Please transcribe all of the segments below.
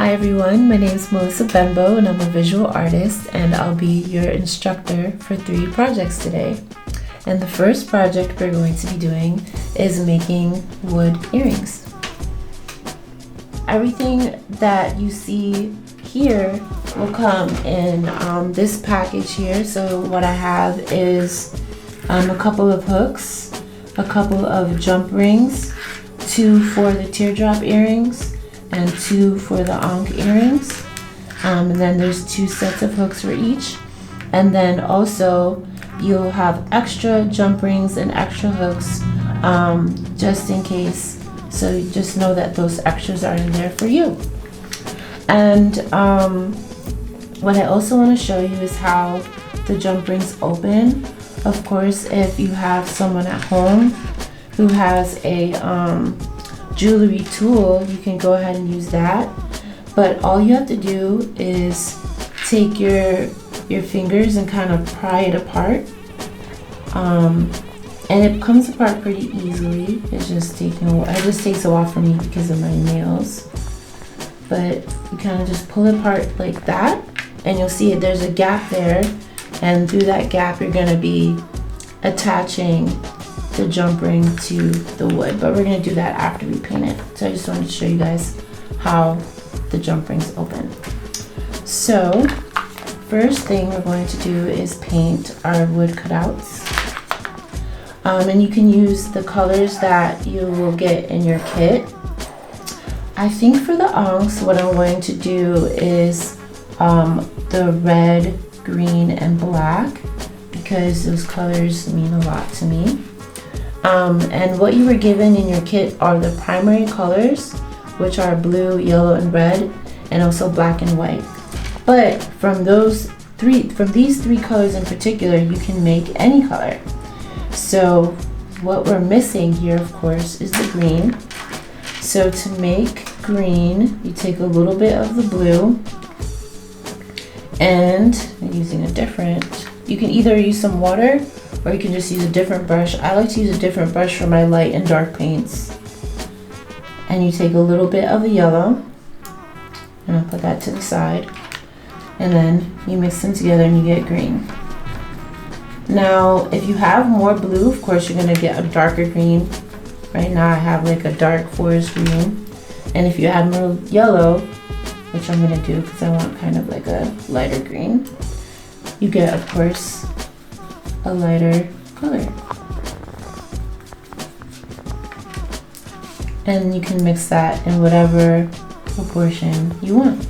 Hi everyone, my name is Melissa Benbow and I'm a visual artist and I'll be your instructor for 3 projects today. And the first project we're going to be doing is making wood earrings. Everything that you see here will come in this package here. So what I have is a couple of hooks, a couple of jump rings, 2 for the teardrop earrings, and 2 for the ankh earrings. And then there's 2 sets of hooks for each. And then also you'll have extra jump rings and extra hooks just in case. So you just know that those extras are in there for you. And what I also want to show you is how the jump rings open. Of course, if you have someone at home who has a jewelry tool, you can go ahead and use that. But all you have to do is take your fingers and kind of pry it apart. And it comes apart pretty easily. It just takes a while for me because of my nails. But you kind of just pull it apart like that, and you'll see there's a gap there, and through that gap you're going to be attaching the jump ring to the wood, but we're going to do that after we paint it. So I just wanted to show you guys how the jump rings open. So first thing we're going to do is paint our wood cutouts. And you can use the colors that you will get in your kit. I think for the ankhs, what I'm going to do is the red, green, and black, because those colors mean a lot to me. And what you were given in your kit are the primary colors, which are blue, yellow, and red, and also black and white. But from these three colors in particular, you can make any color. So what we're missing here, of course, is the green. So to make green, you take a little bit of the blue, and I'm using a different, you can either use some water or you can just use a different brush. I like to use a different brush for my light and dark paints. And you take a little bit of the yellow, and I'll put that to the side, and then you mix them together and you get green. Now, if you have more blue, of course you're gonna get a darker green. Right now I have like a dark forest green. And if you add more yellow, which I'm gonna do because I want kind of like a lighter green, you get, of course, a lighter color. And you can mix that in whatever proportion you want.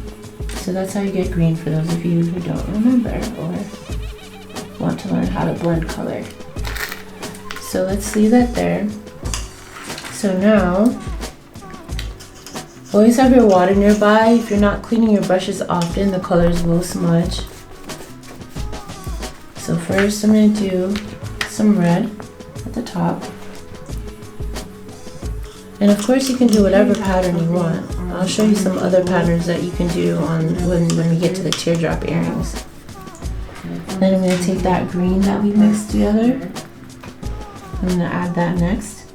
So that's how you get green, for those of you who don't remember or want to learn how to blend color. So let's leave that there. So now, always have your water nearby. If you're not cleaning your brushes often, the colors will smudge. So first I'm going to do some red at the top. And of course you can do whatever pattern you want. I'll show you some other patterns that you can do when we get to the teardrop earrings. Then I'm going to take that green that we mixed together. I'm going to add that next.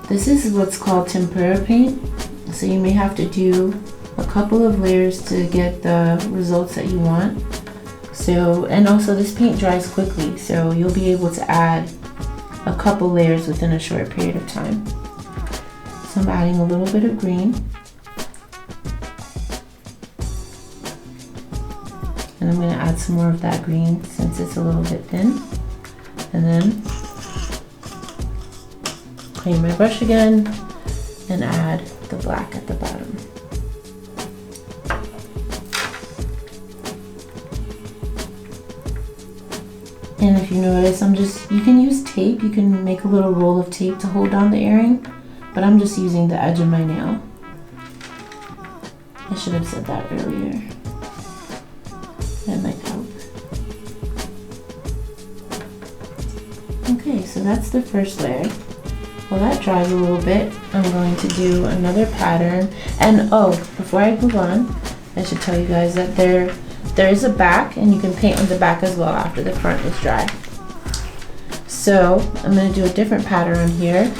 This is what's called tempera paint. So you may have to do a couple of layers to get the results that you want. So, and also this paint dries quickly, so you'll be able to add a couple layers within a short period of time. So I'm adding a little bit of green. And I'm going to add some more of that green since it's a little bit thin. And then clean my brush again and add the black at the bottom. And if you notice, you can use tape. You can make a little roll of tape to hold down the earring, but I'm just using the edge of my nail. I should have said that earlier. That might help. Okay, so that's the first layer. While that dries a little bit, I'm going to do another pattern. And oh, before I move on, I should tell you guys that there is a back, and you can paint on the back as well after the front is dry. So I'm going to do a different pattern on here,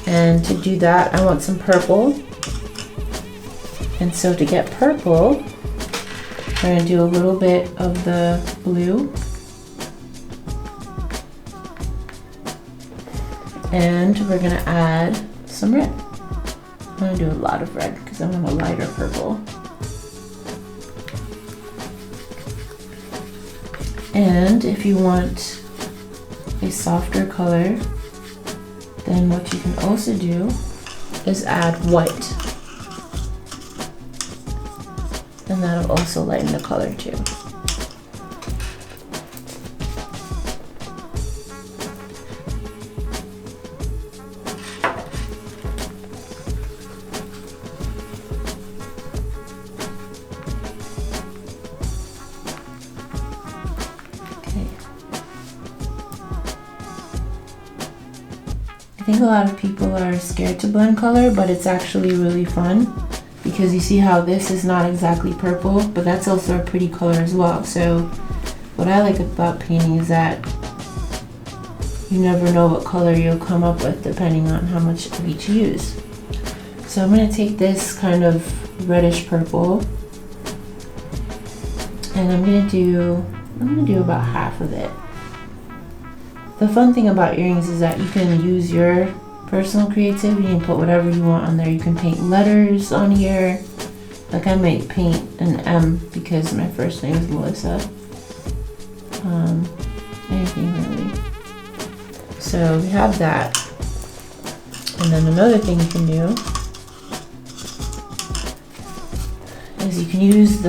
and to do that I want some purple, And so to get purple, we're going to do a little bit of the blue. And we're going to add some red. I'm going to do a lot of red because I want a lighter purple. And if you want a softer color, then what you can also do is add white. And that'll also lighten the color too. I think a lot of people are scared to blend color, but it's actually really fun because you see how this is not exactly purple, but that's also a pretty color as well. So what I like about painting is that you never know what color you'll come up with depending on how much of each you use. So I'm going to take this kind of reddish purple and I'm going to do about half of it. The fun thing about earrings is that you can use your personal creativity and put whatever you want on there. You can paint letters on here. Like I might paint an M because my first name is Melissa. Anything really. So we have that. And then another thing you can do is you can use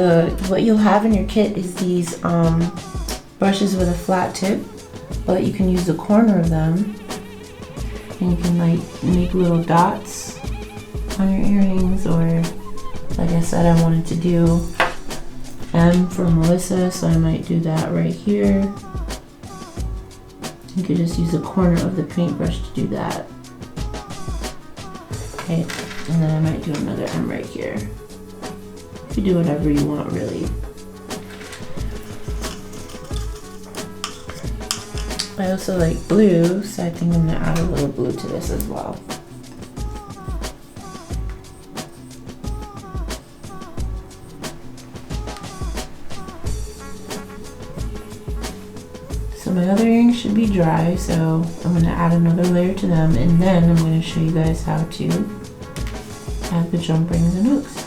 what you'll have in your kit is these brushes with a flat tip. But you can use the corner of them and you can like make little dots on your earrings, or like I said, I wanted to do M for Melissa, so I might do that right here. You could just use the corner of the paintbrush to do that. Okay, and then I might do another M right here. You can do whatever you want really. I also like blue, so I think I'm going to add a little blue to this as well. So my other earrings should be dry, so I'm going to add another layer to them, and then I'm going to show you guys how to add the jump rings and hooks.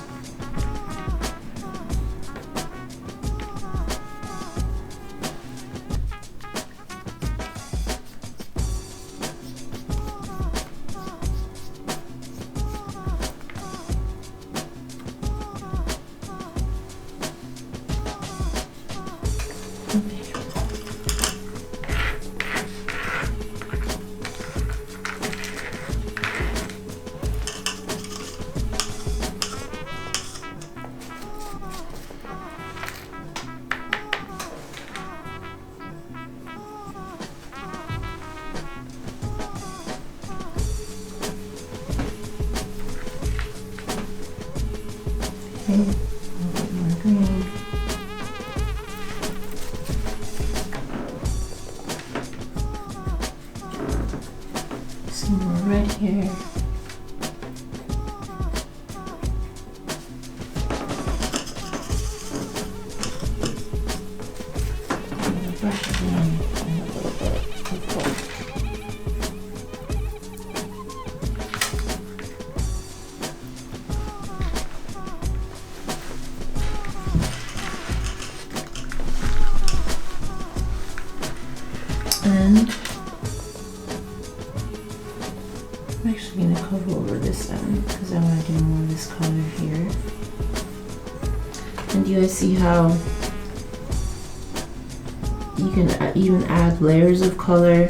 A little bit more green. Some more red here. Brush it in and a little bit of gold. And I'm actually going to cover over this end because I want to do more of this color here. And you guys see how you can even add layers of color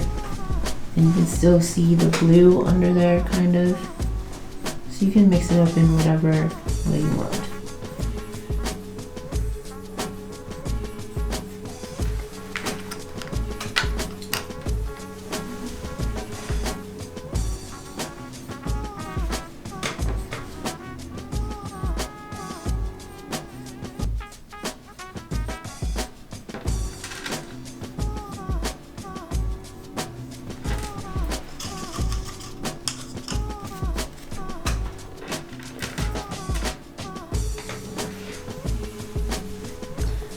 and you can still see the blue under there kind of. So you can mix it up in whatever way you want.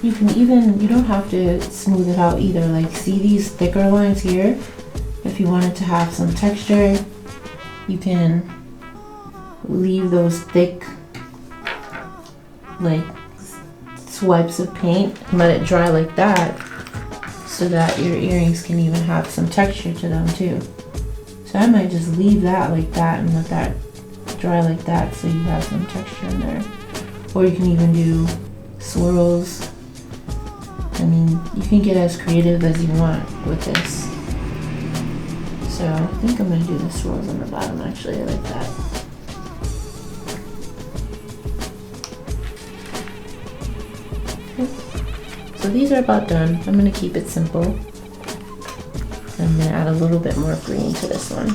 You can even, you don't have to smooth it out either. Like, see these thicker lines here? If you wanted to have some texture, you can leave those thick, like, swipes of paint and let it dry like that, so that your earrings can even have some texture to them too. So I might just leave that like that and let that dry like that, so you have some texture in there. Or you can even do swirls. I mean, you can get as creative as you want with this. So I think I'm gonna do the swirls on the bottom actually, I like that. Okay. So these are about done. I'm gonna keep it simple. I'm gonna add a little bit more green to this one.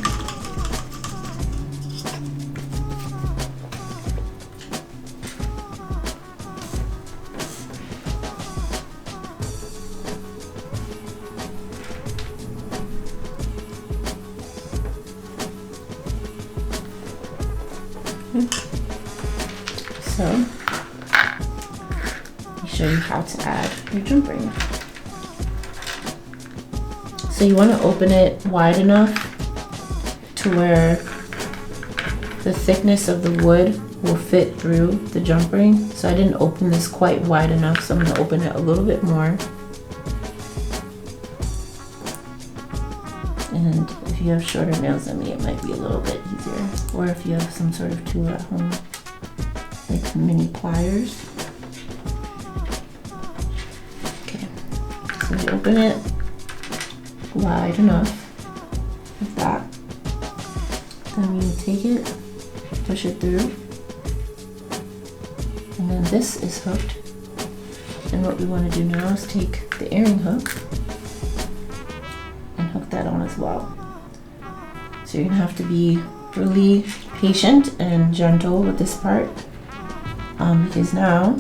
So, let me show you how to add your jump ring. So you want to open it wide enough to where the thickness of the wood will fit through the jump ring. So I didn't open this quite wide enough, so I'm going to open it a little bit more. And if you have shorter nails than me, it might be a little bit easier. Or if you have some sort of tool at home, like mini pliers. Okay, so you open it wide enough, like that. Then you take it, push it through, and then this is hooked. And what we want to do now is take the earring hook and hook that on as well. So you're gonna have to be really patient and gentle with this part, because now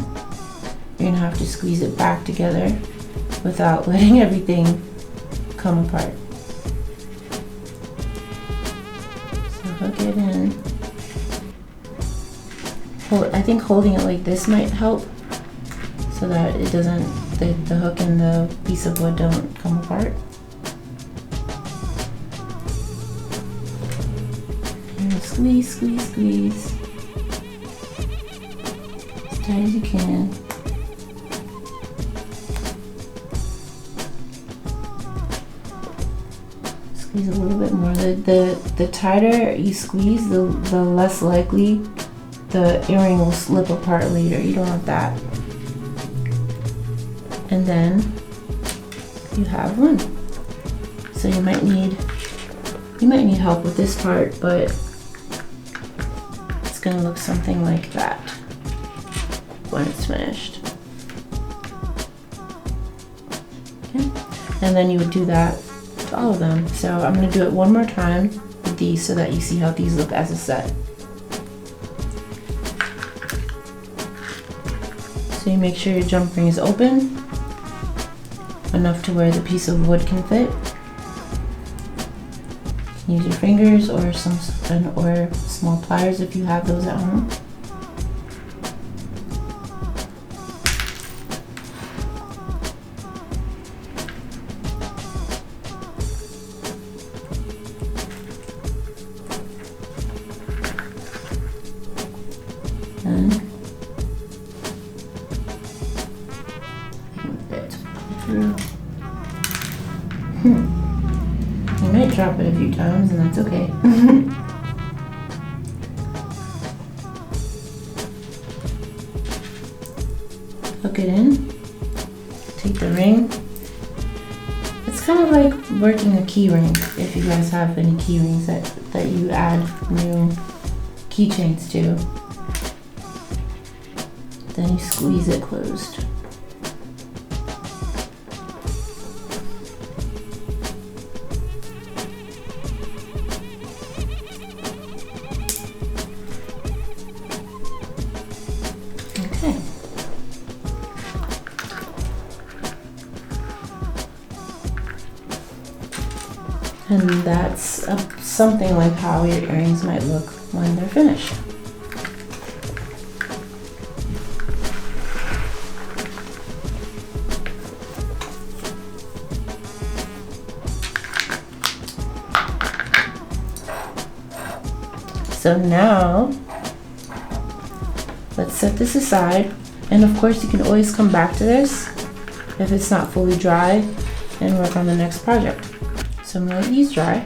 you're gonna have to squeeze it back together without letting everything come apart. So hook it in. I think holding it like this might help, so that it doesn't, the hook and the piece of wood don't come apart. Squeeze, squeeze, squeeze. As tight as you can. Squeeze a little bit more. The tighter you squeeze, the less likely the earring will slip apart later. You don't want that. And then you have one. So you might need help with this part, but it's gonna look something like that when it's finished. Okay. And then you would do that with all of them. So I'm gonna do it one more time with these so that you see how these look as a set. So you make sure your jump ring is open enough to where the piece of wood can fit. Use your fingers or small pliers if you have those at home. And fit through. You might drop it a few times, and that's okay. Hook it in, take the ring. It's kind of like working a key ring, if you guys have any key rings that you add new keychains to. Then you squeeze it closed. Okay. And that's something like how your earrings might look when they're finished. So now, let's set this aside. And of course you can always come back to this if it's not fully dry and work on the next project. So I'm gonna let these dry.